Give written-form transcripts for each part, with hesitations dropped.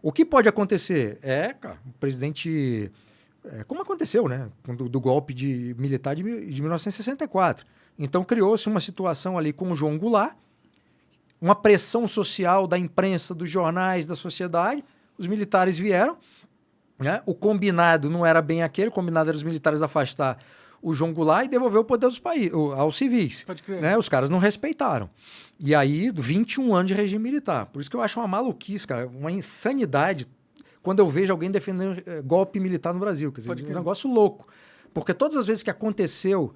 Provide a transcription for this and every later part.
O que pode acontecer cara, o presidente... como aconteceu, né? Do golpe militar de 1964. Então, criou-se uma situação ali com o João Goulart, uma pressão social da imprensa, dos jornais, da sociedade. Os militares vieram, né? O combinado não era bem aquele, o combinado era os militares afastar o João Goulart e devolver o poder aos civis. Pode crer. Né? Os caras não respeitaram. E aí, 21 anos de regime militar. Por isso que eu acho uma maluquice, cara, uma insanidade quando eu vejo alguém defendendo golpe militar no Brasil. Quer dizer, um negócio louco. Porque todas as vezes que aconteceu,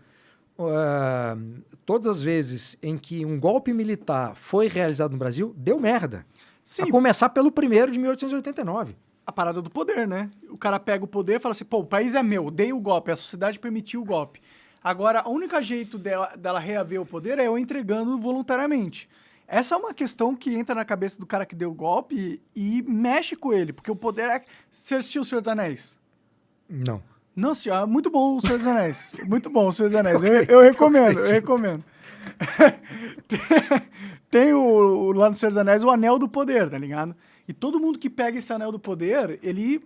todas as vezes em que um golpe militar foi realizado no Brasil, deu merda. Sim. A começar pelo primeiro de 1889. A parada do poder, né? O cara pega o poder e fala assim, pô, o país é meu, dei o golpe, a sociedade permitiu o golpe. Agora, o único jeito dela reaver o poder é eu entregando voluntariamente. Essa é uma questão que entra na cabeça do cara que deu o golpe e mexe com ele, porque o poder é... Você assistiu O Senhor dos Anéis? Não. Não, senhor, muito bom O Senhor dos Anéis. Muito bom O Senhor dos Anéis. Eu recomendo, eu recomendo. Tem lá no Senhor dos Anéis o Anel do Poder, tá ligado? E todo mundo que pega esse Anel do Poder, ele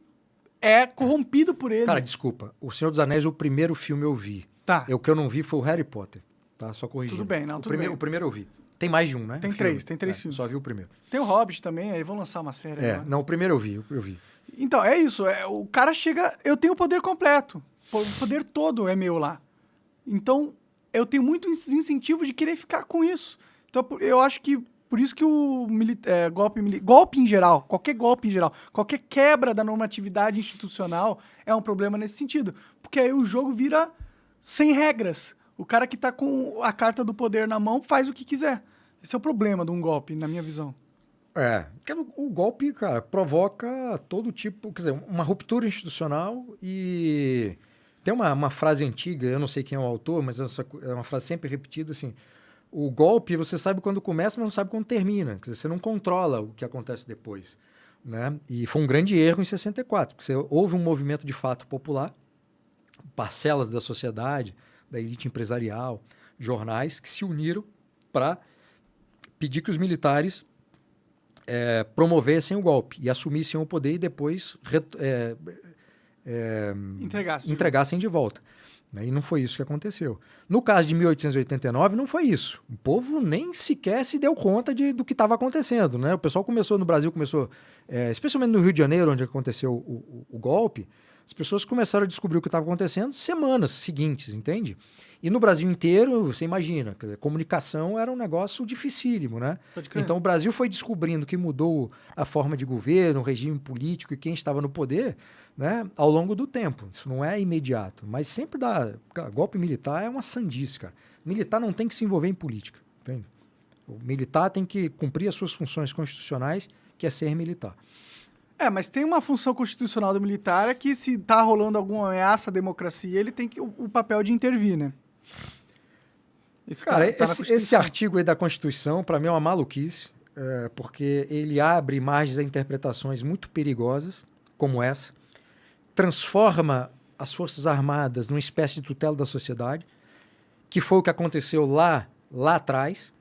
é corrompido por ele. Cara, desculpa. O Senhor dos Anéis, o primeiro filme eu vi. Tá. O que eu não vi foi o Harry Potter. Tá? Só corrigindo. Tudo bem, não, tudo bem. O primeiro eu vi. Tem mais de um, né? Tem três filmes. Só vi o primeiro. Tem o Hobbit também, aí vão lançar uma série agora. Não, o primeiro eu vi. Então, é isso. O cara chega... Eu tenho o poder completo. O poder todo é meu lá. Então, eu tenho muito incentivo de querer ficar com isso. Então, eu acho que por isso que o golpe em geral, qualquer golpe em geral, qualquer quebra da normatividade institucional é um problema nesse sentido. Porque aí o jogo vira sem regras. O cara que tá com a carta do poder na mão faz o que quiser. Esse é o problema de um golpe, na minha visão. O golpe, cara, provoca todo tipo, quer dizer, uma ruptura institucional e... Tem uma frase antiga, eu não sei quem é o autor, mas é uma frase sempre repetida, assim, o golpe você sabe quando começa, mas não sabe quando termina. Quer dizer, você não controla o que acontece depois. Né? E foi um grande erro em 64, porque houve um movimento de fato popular, parcelas da sociedade, da elite empresarial, jornais, que se uniram para pedir que os militares promovessem o golpe e assumissem o poder e depois entregassem de volta. E não foi isso que aconteceu. No caso de 1889, não foi isso. O povo nem sequer se deu conta do que estava acontecendo. Né? O pessoal no Brasil começou, especialmente no Rio de Janeiro, onde aconteceu o golpe, as pessoas começaram a descobrir o que estava acontecendo semanas seguintes, entende? E no Brasil inteiro, você imagina, quer dizer, comunicação era um negócio dificílimo, né? Então o Brasil foi descobrindo que mudou a forma de governo, o regime político e quem estava no poder, né, ao longo do tempo. Isso não é imediato, mas sempre golpe militar é uma sandice, cara. Militar não tem que se envolver em política, entende? O militar tem que cumprir as suas funções constitucionais, que é ser militar. Mas tem uma função constitucional do militar que se está rolando alguma ameaça à democracia, ele tem o papel de intervir, né? Isso cara, esse artigo aí da Constituição, para mim, é uma maluquice, porque ele abre margens a interpretações muito perigosas, como essa, transforma as Forças Armadas numa espécie de tutela da sociedade, que foi o que aconteceu lá atrás,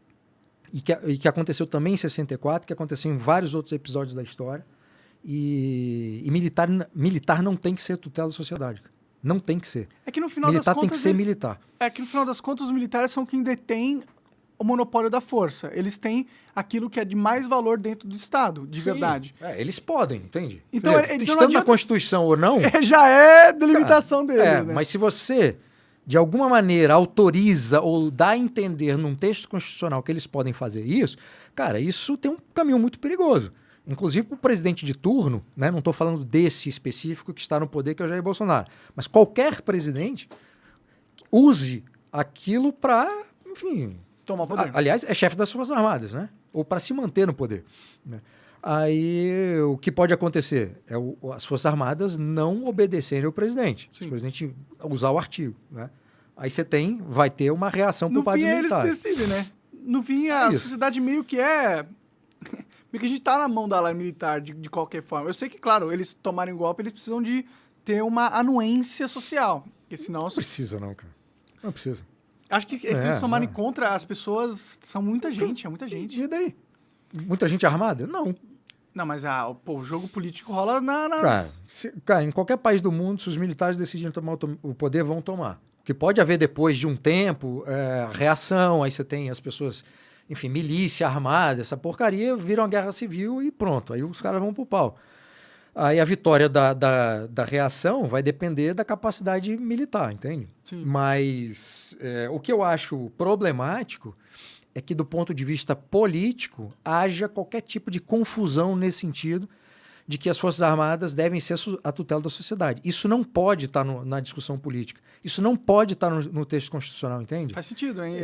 e que aconteceu também em 64, que aconteceu em vários outros episódios da história. E militar não tem que ser tutela da sociedade. Não tem que ser. É que no final militar das contas, tem que ser militar. É que no final das contas os militares são quem detém o monopólio da força. Eles têm aquilo que é de mais valor dentro do Estado, de verdade. Eles podem, entende? Então, estando na Constituição ou não... já é delimitação deles, né? Mas se você, de alguma maneira, autoriza ou dá a entender num texto constitucional que eles podem fazer isso, cara, isso tem um caminho muito perigoso. Inclusive para o presidente de turno, né? Não estou falando desse específico que está no poder, que é o Jair Bolsonaro, mas qualquer presidente use aquilo para, enfim... Tomar poder. Aliás, é chefe das Forças Armadas, né? Ou para se manter no poder. Né? Aí o que pode acontecer é as Forças Armadas não obedecerem ao presidente. Se o presidente usar o artigo. Né? Aí vai ter uma reação por parte dos militares. No fim, eles decidem, né? No fim, a sociedade meio que porque a gente tá na mão da ala militar de qualquer forma. Eu sei que, claro, eles tomarem golpe, eles precisam de ter uma anuência social. Porque senão... Não precisa, não, cara. Não precisa. Acho que se eles tomarem contra as pessoas, são muita gente, é muita gente. E daí? Muita gente armada? Não. Não, mas o jogo político rola Cara, em qualquer país do mundo, se os militares decidirem tomar o poder, vão tomar. O que pode haver depois de um tempo, reação, aí você tem as pessoas, enfim, milícia armada, essa porcaria, vira uma guerra civil e pronto, aí os caras vão pro pau. Aí a vitória da reação vai depender da capacidade militar, entende? Sim. Mas o que eu acho problemático é que, do ponto de vista político, haja qualquer tipo de confusão nesse sentido de que as Forças Armadas devem ser a tutela da sociedade. Isso não pode estar na discussão política. Isso não pode estar no texto constitucional, entende? Faz sentido, hein?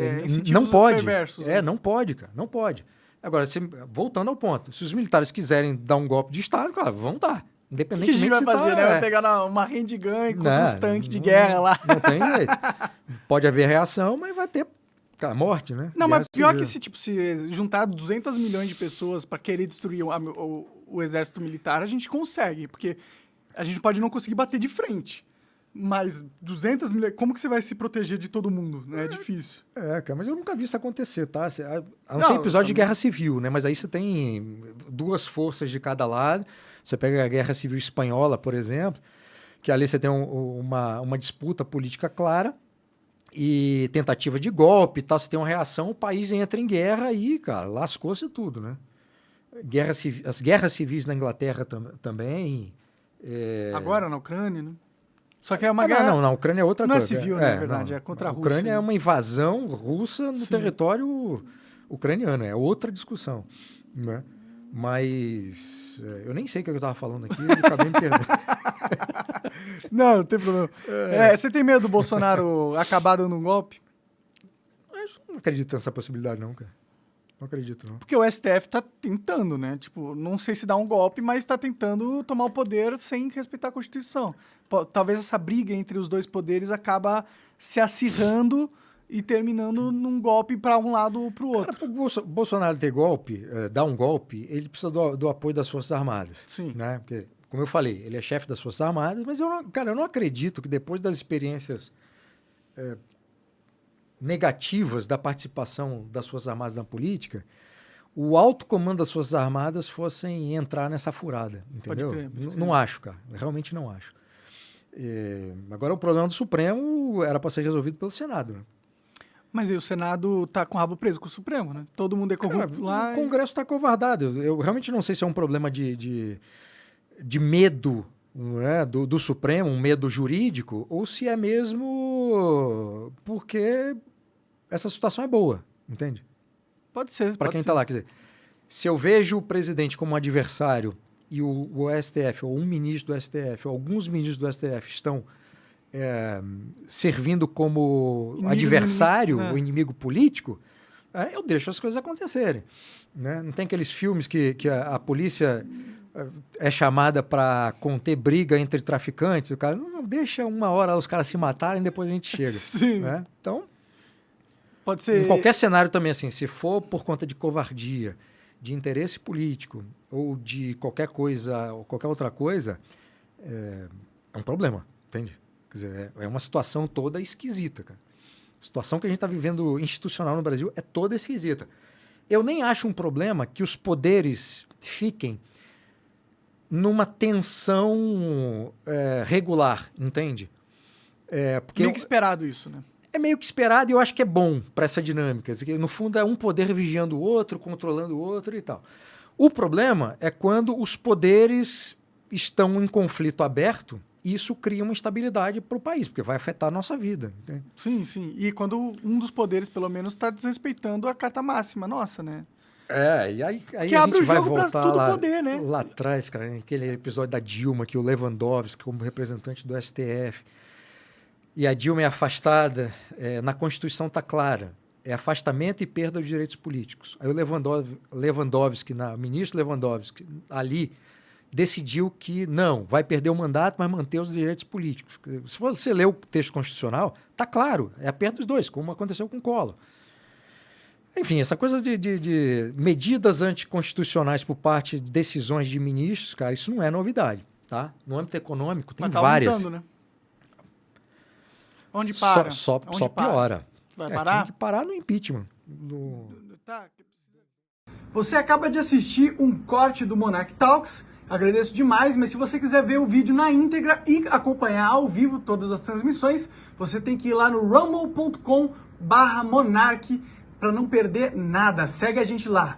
Não pode. Perversos, né? Não pode, cara. Não pode. Agora, voltando ao ponto, se os militares quiserem dar um golpe de Estado, cara, vão dar. O que a Independentemente gente vai fazer, né? Vai pegar uma handgun contra uns tanques de guerra lá. Não tem jeito. Pode haver reação, mas vai ter morte, né? Não, mas pior que se juntar 200 milhões de pessoas para querer destruir o exército militar, a gente consegue, porque a gente pode não conseguir bater de frente. Mas 200 milhões, como que você vai se proteger de todo mundo? É difícil. Cara, mas eu nunca vi isso acontecer, tá? A não ser episódio de guerra civil, né? Mas aí você tem duas forças de cada lado. Você pega a Guerra Civil Espanhola, por exemplo, que ali você tem uma disputa política clara e tentativa de golpe e tal. Você tem uma reação, o país entra em guerra e, cara, lascou-se tudo, né? As guerras civis na Inglaterra também. Agora na Ucrânia, né? Só que é uma guerra... Não, na Ucrânia é outra coisa. Não é civil, na verdade, é contra a Rússia. A Ucrânia né? é uma invasão russa no território ucraniano, é outra discussão, né? Mas eu nem sei o que eu estava falando aqui, eu acabei me perdendo. Não tem problema. Você tem medo do Bolsonaro acabar dando um golpe? Eu não acredito nessa possibilidade, não, cara. Não acredito, não. Porque o STF tá tentando, né? Tipo, não sei se dá um golpe, mas tá tentando tomar o poder sem respeitar a Constituição. Talvez essa briga entre os dois poderes acaba se acirrando e terminando num golpe para um lado ou para o outro. Para o Bolsonaro ter golpe, dar um golpe, ele precisa do apoio das Forças Armadas. Sim. Né? Porque, como eu falei, ele é chefe das Forças Armadas, mas eu não acredito que depois das experiências negativas da participação das Forças Armadas na política, o alto comando das Forças Armadas fossem entrar nessa furada, entendeu? Pode crer. Não acho, cara. Realmente não acho. Agora, o problema do Supremo era para ser resolvido pelo Senado, né? Mas aí o Senado tá com o rabo preso com o Supremo, né? Todo mundo é corrupto lá. O Congresso está covardado. Eu realmente não sei se é um problema de medo, né, do Supremo, um medo jurídico, ou se é mesmo porque essa situação é boa, entende? Pode ser. Para quem está lá, quer dizer, se eu vejo o presidente como adversário e o STF, ou um ministro do STF, ou alguns ministros do STF estão servindo como adversário, ou inimigo político, eu deixo as coisas acontecerem. Né? Não tem aqueles filmes que a polícia é chamada para conter briga entre traficantes, o cara não deixa uma hora os caras se matarem, depois a gente chega. Sim. Né? Então, pode ser... em qualquer cenário também, assim, se for por conta de covardia, de interesse político ou de qualquer coisa, ou qualquer outra coisa, é um problema, entende? Quer dizer, é uma situação toda esquisita, cara. A situação que a gente está vivendo institucional no Brasil é toda esquisita. Eu nem acho um problema que os poderes fiquem numa tensão regular, entende? Porque meio que esperado isso, né? É meio que esperado e eu acho que é bom para essa dinâmica. No fundo, é um poder vigiando o outro, controlando o outro e tal. O problema é quando os poderes estão em conflito aberto e isso cria uma instabilidade para o país, porque vai afetar a nossa vida. Entende? Sim, sim. E quando um dos poderes, pelo menos, está desrespeitando a carta máxima nossa, né? E aí que a gente vai voltar todo lá, poder, né? lá atrás, cara, naquele episódio da Dilma, que o Lewandowski, como representante do STF, e a Dilma é afastada, na Constituição está clara, é afastamento e perda dos direitos políticos. Aí o Lewandowski, ministro Lewandowski, ali, decidiu que não, vai perder o mandato, mas manter os direitos políticos. Se você ler o texto constitucional, está claro, é a perda dos dois, como aconteceu com o Collor. Enfim, essa coisa de medidas anticonstitucionais por parte de decisões de ministros, cara, isso não é novidade, tá? No âmbito econômico tem várias. Aumentando, né? Onde para? Só piora. Vai parar? Tinha que parar no impeachment. Você acaba de assistir um corte do Monarch Talks, agradeço demais, mas se você quiser ver o vídeo na íntegra e acompanhar ao vivo todas as transmissões, você tem que ir lá no rumble.com/monarch para não perder nada. Segue a gente lá.